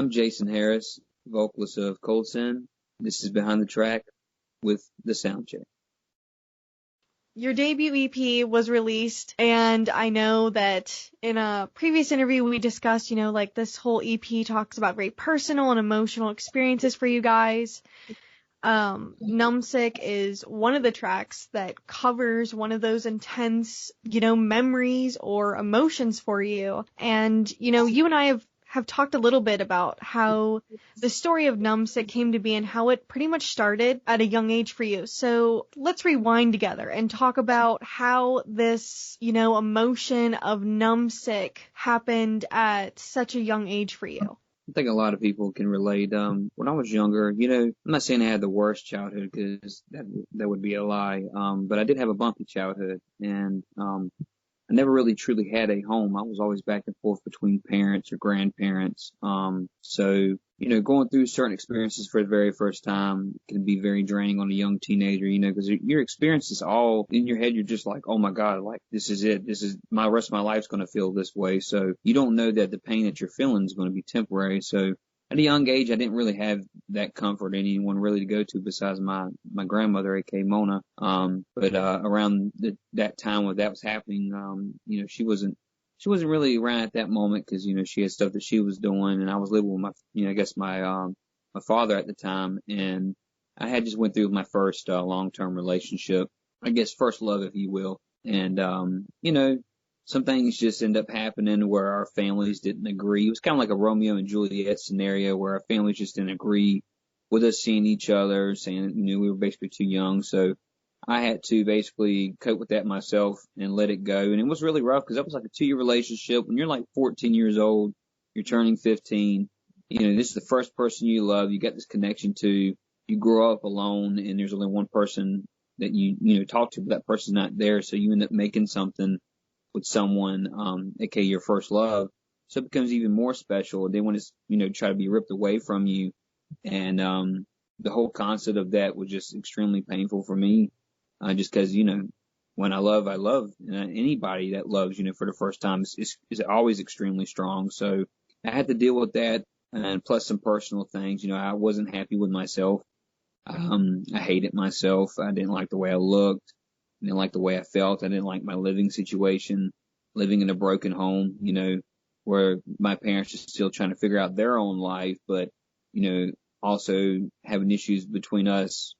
I'm Jason Harris, vocalist of Cold Sin. This is Behind the Track with the SoundChick. Your debut EP was released, and I know that in a previous interview we discussed, like this whole EP talks about very personal and emotional experiences for you guys. Numb Sick is one of the tracks that covers one of those intense, memories or emotions for you. And, you and I have talked a little bit about how the story of Numb Sick came to be and how it pretty much started at a young age for you. So let's rewind together and talk about how this, emotion of Numb Sick happened at such a young age for you. I think a lot of people can relate. When I was younger, I'm not saying I had the worst childhood because that would be a lie. But I did have a bumpy childhood, and I never really truly had a home. I was always back and forth between parents or grandparents. So, going through certain experiences for the very first time can be very draining on a young teenager, because your experiences all in your head, you're just like, oh my God, like this is it. This is my rest of my life's going to feel this way. So you don't know that the pain that you're feeling is going to be temporary. So at a young age, I didn't really have that comfort, anyone really to go to besides my grandmother, aka Mona. But around that time when that was happening, she wasn't really around at that moment because, she had stuff that she was doing, and I was living with my father at the time, and I had just went through my first long-term relationship, I guess first love, if you will. And, some things just end up happening where our families didn't agree. It was kind of like a Romeo and Juliet scenario where our families just didn't agree with us seeing each other, saying, we were basically too young. So I had to basically cope with that myself and let it go. And it was really rough because that was like a 2-year relationship. When you're like 14 years old, you're turning 15, this is the first person you love. You got this connection to, you grow up alone and there's only one person that you talk to, but that person's not there. So you end up making something with someone, aka your first love. So it becomes even more special. They want to, try to be ripped away from you. And, the whole concept of that was just extremely painful for me. Just cause, when I love, anybody that loves, for the first time is always extremely strong. So I had to deal with that, and plus some personal things. I wasn't happy with myself. I hated myself. I didn't like the way I looked. I didn't like the way I felt. I didn't like my living situation, living in a broken home, where my parents are still trying to figure out their own life, but, also having issues between us,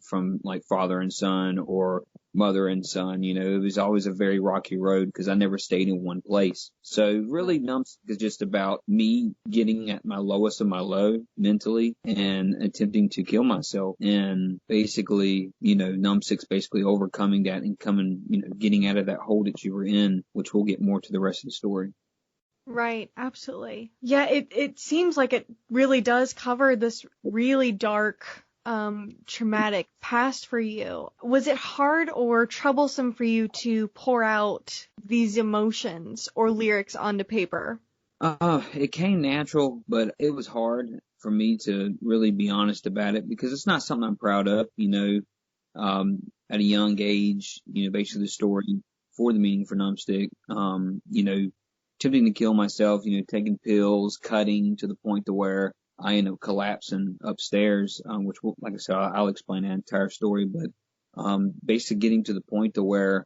from like father and son or mother and son. It was always a very rocky road because I never stayed in one place. So really Numb Sick is just about me getting at my lowest of my low mentally and attempting to kill myself. And basically, Numb Sick's basically overcoming that and getting out of that hole that you were in, which we'll get more to the rest of the story. Right, absolutely. Yeah, it seems like it really does cover this really dark, traumatic past for you. Was it hard or troublesome for you to pour out these emotions or lyrics onto paper? It came natural, but it was hard for me to really be honest about it because it's not something I'm proud of, at a young age, basically the story for the meaning for Numb Sick, attempting to kill myself, taking pills, cutting to the point to where I end up collapsing upstairs, which, like I said, I'll explain that entire story, but basically getting to the point to where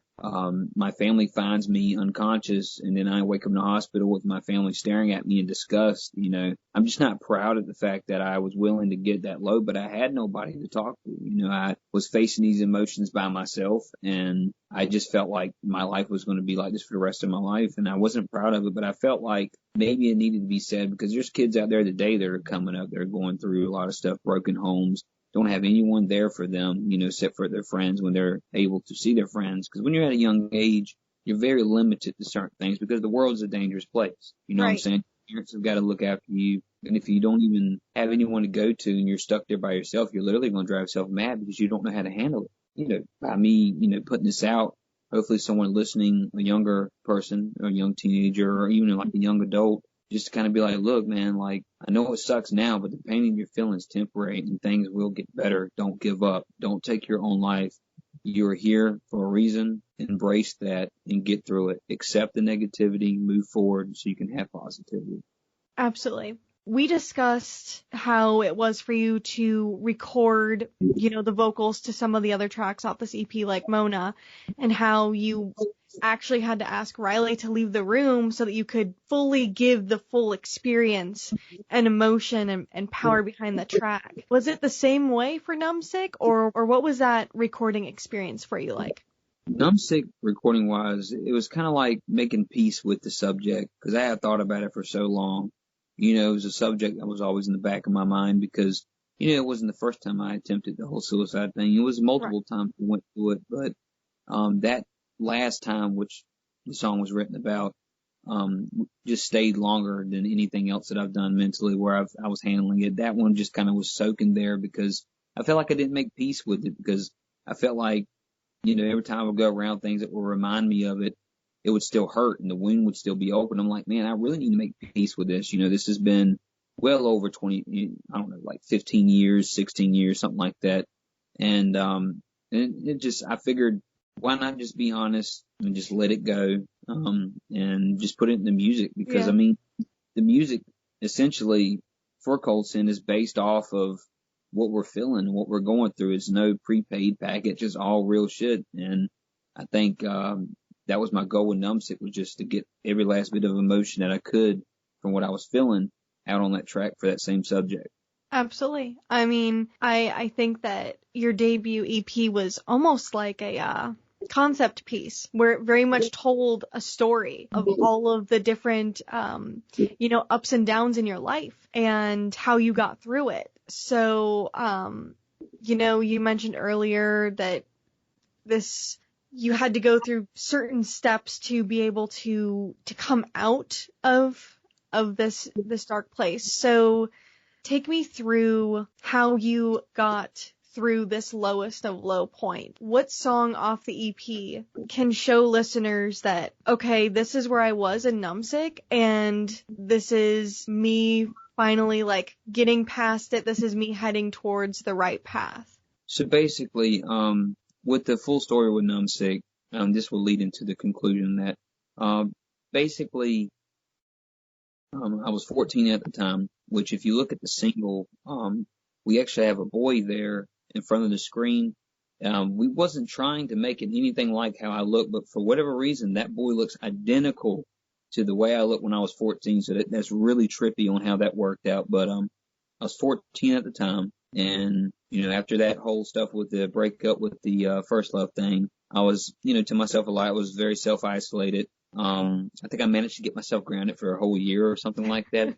my family finds me unconscious, and then I wake up in the hospital with my family staring at me in disgust. I'm just not proud of the fact that I was willing to get that low, but I had nobody to talk to. I was facing these emotions by myself, and I just felt like my life was going to be like this for the rest of my life, and I wasn't proud of it, but I felt like maybe it needed to be said because there's kids out there today that are coming up, they're going through a lot of stuff, broken homes, don't have anyone there for them, except for their friends when they're able to see their friends. Because when you're at a young age, you're very limited to certain things because the world's a dangerous place. You know What I'm saying? Parents have got to look after you. And if you don't even have anyone to go to and you're stuck there by yourself, you're literally going to drive yourself mad because you don't know how to handle it. By me, putting this out, hopefully someone listening, a younger person or a young teenager or even like a young adult, just to kind of be like, look, man, like, I know it sucks now, but the pain you're feeling is temporary and things will get better. Don't give up. Don't take your own life. You're here for a reason. Embrace that and get through it. Accept the negativity, move forward so you can have positivity. Absolutely. we discussed how it was for you to record, the vocals to some of the other tracks off this EP, like Mona, and how you actually had to ask Riley to leave the room so that you could fully give the full experience and emotion and power behind the track. Was it the same way for Numb Sick, or what was that recording experience for you like? Numb Sick, recording wise, it was kind of like making peace with the subject, because I had thought about it for so long. It was a subject that was always in the back of my mind because, it wasn't the first time I attempted the whole suicide thing. It was multiple times I went through it, but that last time, which the song was written about, just stayed longer than anything else that I've done mentally where I was handling it. That one just kind of was soaking there because I felt like I didn't make peace with it, because I felt like, every time I would go around things that would remind me of it, it would still hurt and the wound would still be open. I'm like, man, I really need to make peace with this. This has been well over 20, I don't know, like 15 years, 16 years, something like that. And I figured, why not just be honest and just let it go, and just put it in the music? Because, the music essentially for Cold Sin is based off of what we're feeling and what we're going through. It's no prepaid package. It's all real shit. And I think, that was my goal with Numb Sick, was just to get every last bit of emotion that I could from what I was feeling out on that track for that same subject. Absolutely. I think that your debut EP was almost like a concept piece where it very much told a story of all of the different, ups and downs in your life and how you got through it. So, you mentioned earlier that you had to go through certain steps to be able to come out of this dark place. So take me through how you got through this lowest of low point. What song off the EP can show listeners that, okay, this is where I was in Numb Sick, and this is me finally getting past it. This is me heading towards the right path. So basically, with the full story with Numb Sick, this will lead into the conclusion that, basically, I was 14 at the time, which if you look at the single, we actually have a boy there in front of the screen. We wasn't trying to make it anything like how I look, but for whatever reason, that boy looks identical to the way I looked when I was 14. So that's really trippy on how that worked out. But, I was 14 at the time. And, after that whole stuff with the breakup with the first love thing, I was, to myself a lot. I was very self-isolated. I think I managed to get myself grounded for a whole year or something like that.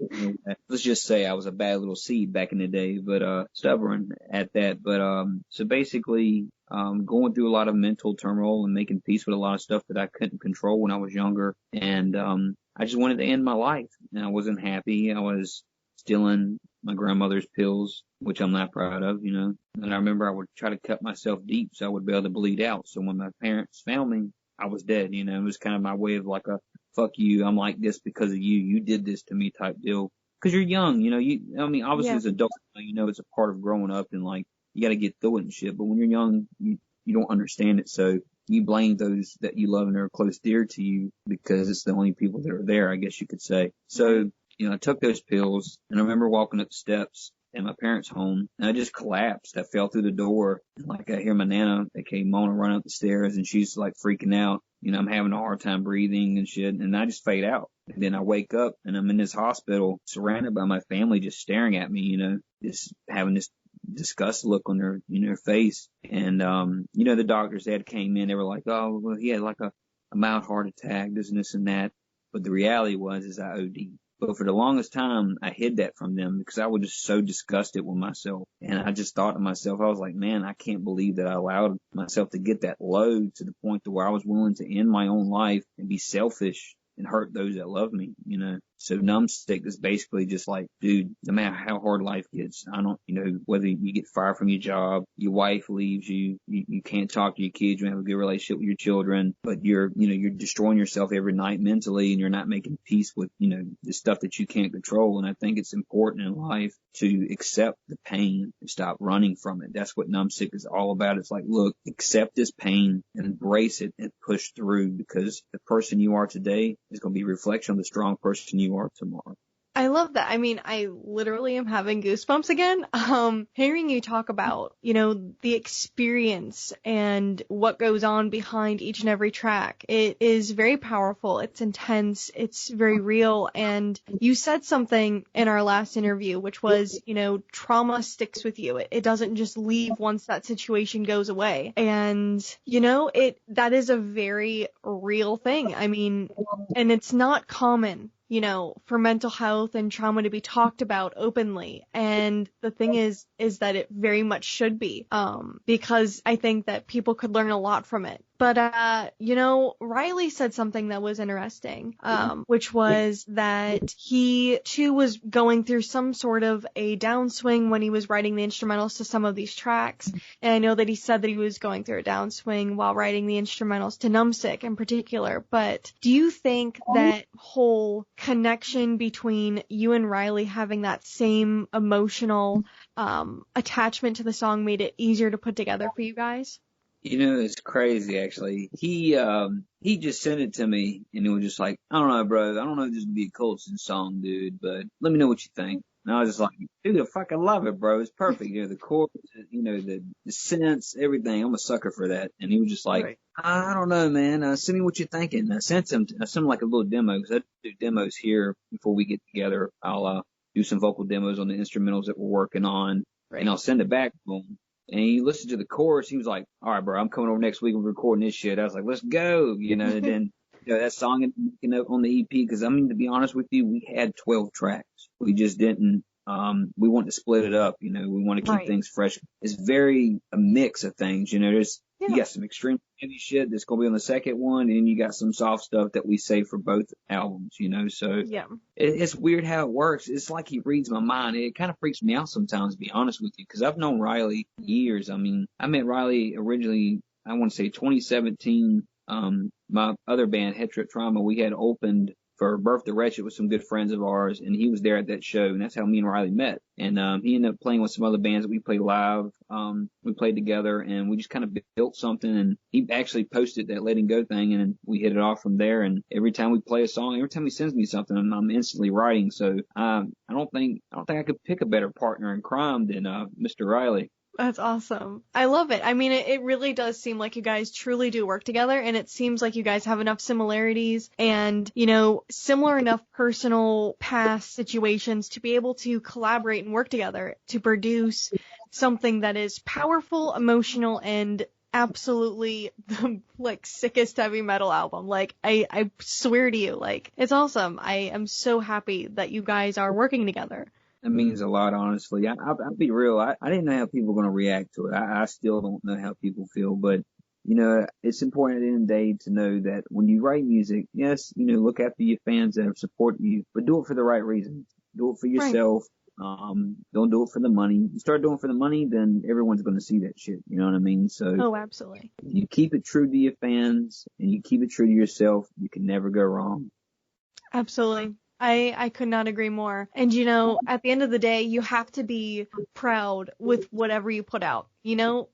Let's just say I was a bad little seed back in the day, but stubborn at that. But so basically, going through a lot of mental turmoil and making peace with a lot of stuff that I couldn't control when I was younger. And I just wanted to end my life. And I wasn't happy. I was stealing my grandmother's pills, which I'm not proud of, And I remember I would try to cut myself deep so I would be able to bleed out. So when my parents found me, I was dead, It was kind of my way of like a, fuck you, I'm like this because of you. You did this to me type deal. Cause you're young, obviously as adults, it's a part of growing up and you gotta get through it and shit. But when you're young, you don't understand it. So you blame those that you love and are close dear to you because it's the only people that are there, I guess you could say. So, I took those pills and I remember walking up the steps in my parents' home and I just collapsed. I fell through the door. I hear my Nana, Mona, run up the stairs and she's freaking out. I'm having a hard time breathing and shit. And I just fade out. And then I wake up and I'm in this hospital surrounded by my family just staring at me, just having this disgust look on their face. And, the doctors that came in, they were like, oh, well, he had a mild heart attack, this and that. But the reality is I OD'd. But for the longest time, I hid that from them because I was just so disgusted with myself. And I just thought to myself, I was like, man, I can't believe that I allowed myself to get that low to the point to where I was willing to end my own life and be selfish and hurt those that love me, So Numb Sick is basically just dude, no matter how hard life gets, I don't, whether you get fired from your job, your wife leaves you, you can't talk to your kids, you don't have a good relationship with your children, but you're destroying yourself every night mentally and you're not making peace with, the stuff that you can't control. And I think it's important in life to accept the pain and stop running from it. That's what Numb Sick is all about. It's look, accept this pain and embrace it and push through because the person you are today is going to be a reflection of the strong person you are tomorrow. I love that. I mean, I literally am having goosebumps again. Hearing you talk about, the experience and what goes on behind each and every track. It is very powerful. It's intense. It's very real. And you said something in our last interview, which was, trauma sticks with you. It doesn't just leave once that situation goes away. And, that is a very real thing. I mean, and it's not common, for mental health and trauma to be talked about openly. And the thing is that it very much should be, because I think that people could learn a lot from it. But, Riley said something that was interesting, which was that he too was going through some sort of a downswing when he was writing the instrumentals to some of these tracks. And I know that he said that he was going through a downswing while writing the instrumentals to Numb Sick in particular. But do you think that whole connection between you and Riley having that same emotional attachment to the song made it easier to put together for you guys? It's crazy actually. He just sent it to me and it was just like, I don't know, bro. I don't know if this would be a Colson song, dude, but let me know what you think. And I was just like, dude, I fucking love it, bro. It's perfect. The chords, the synths, everything. I'm a sucker for that. And he was just like, right. I don't know, man. Send me what you're thinking. I sent him like a little demo because I do demos here before we get together. I'll do some vocal demos on the instrumentals that we're working on, right. And I'll send it back to him. And he listened to the chorus. He was like, all right, bro, I'm coming over next week and recording this shit. I was like, let's go. And then, that song on the EP, because I mean, to be honest with you, we had 12 tracks. We just didn't, we want to split it up. We want to keep right. things fresh. It's very a mix of things. You got some extreme heavy shit that's going to be on the second one, and you got some soft stuff that we save for both albums, So yeah. It's weird how it works. It's like he reads my mind. It kind of freaks me out sometimes, to be honest with you, because I've known Riley years. I mean, I met Riley originally, I want to say 2017. My other band, Head Trip Trauma, we had opened for Birth the Wretched with some good friends of ours, and he was there at that show, and that's how me and Riley met. And he ended up playing with some other bands that we played live. We played together, and we just kind of built something, and he actually posted that Letting Go thing, and we hit it off from there. And every time we play a song, every time he sends me something, I'm instantly writing. So I don't think I could pick a better partner in crime than Mr. Riley. That's awesome. I love it. I mean, it really does seem like you guys truly do work together, and it seems like you guys have enough similarities and, similar enough personal past situations to be able to collaborate and work together to produce something that is powerful, emotional, and absolutely the sickest heavy metal album. I swear to you, it's awesome. I am so happy that you guys are working together. That means a lot, honestly. I'll be real. I didn't know how people were going to react to it. I still don't know how people feel, but, it's important at the end of the day to know that when you write music, yes, look after your fans that have supported you, but do it for the right reasons. Do it for yourself. Right. Don't do it for the money. You start doing it for the money, then everyone's going to see that shit. You know what I mean? So. Oh, absolutely. If you keep it true to your fans and you keep it true to yourself, you can never go wrong. Absolutely. I could not agree more. And, at the end of the day, you have to be proud with whatever you put out.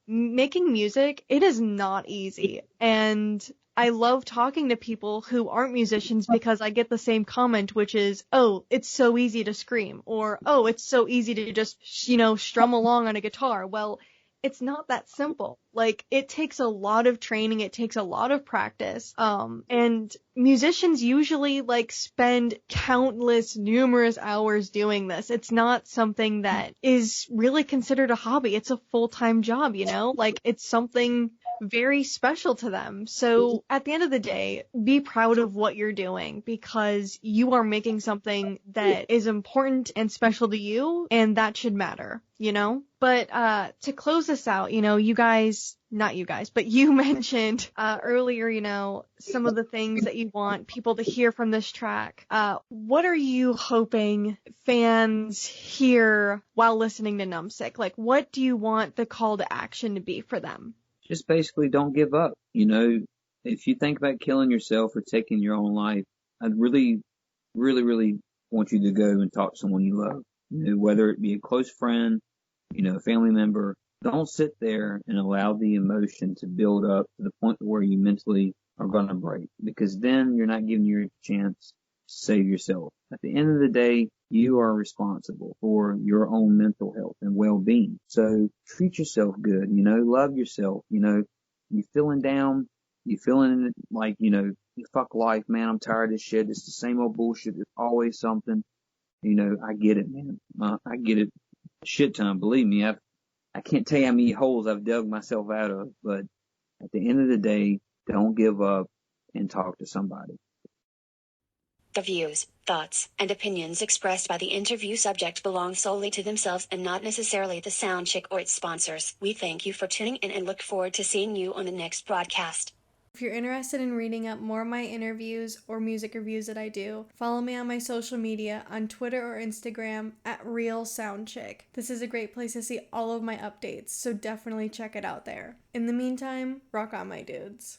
Making music, it is not easy. And I love talking to people who aren't musicians because I get the same comment, which is, oh, it's so easy to scream, or, oh, it's so easy to just, strum along on a guitar. Well, it's not that simple. It takes a lot of training. It takes a lot of practice. And musicians usually spend numerous hours doing this. It's not something that is really considered a hobby. It's a full-time job, it's something very special to them. So at the end of the day, be proud of what you're doing because you are making something that is important and special to you, and that should matter, But to close this out, not you guys, but you mentioned earlier, some of the things that you want people to hear from this track. What are you hoping fans hear while listening to Numb Sick? What do you want the call to action to be for them? Just basically don't give up. If you think about killing yourself or taking your own life, I'd really, really, really want you to go and talk to someone you love, whether it be a close friend, a family member. Don't sit there and allow the emotion to build up to the point where you mentally are going to break, because then you're not giving you a chance to save yourself. At the end of the day, You are responsible for your own mental health and well-being. So treat yourself good, love yourself, you feeling down, you feeling like, fuck life, man, I'm tired of this shit. It's the same old bullshit. There's always something, I get it, man. I get it a shit ton. Believe me, I can't tell you how many holes I've dug myself out of, but at the end of the day, don't give up and talk to somebody. The views, thoughts, and opinions expressed by the interview subject belong solely to themselves and not necessarily the SoundChick or its sponsors. We thank you for tuning in and look forward to seeing you on the next broadcast. If you're interested in reading up more of my interviews or music reviews that I do, follow me on my social media on Twitter or Instagram at RealSoundChick. This is a great place to see all of my updates, so definitely check it out there. In the meantime, rock on, my dudes.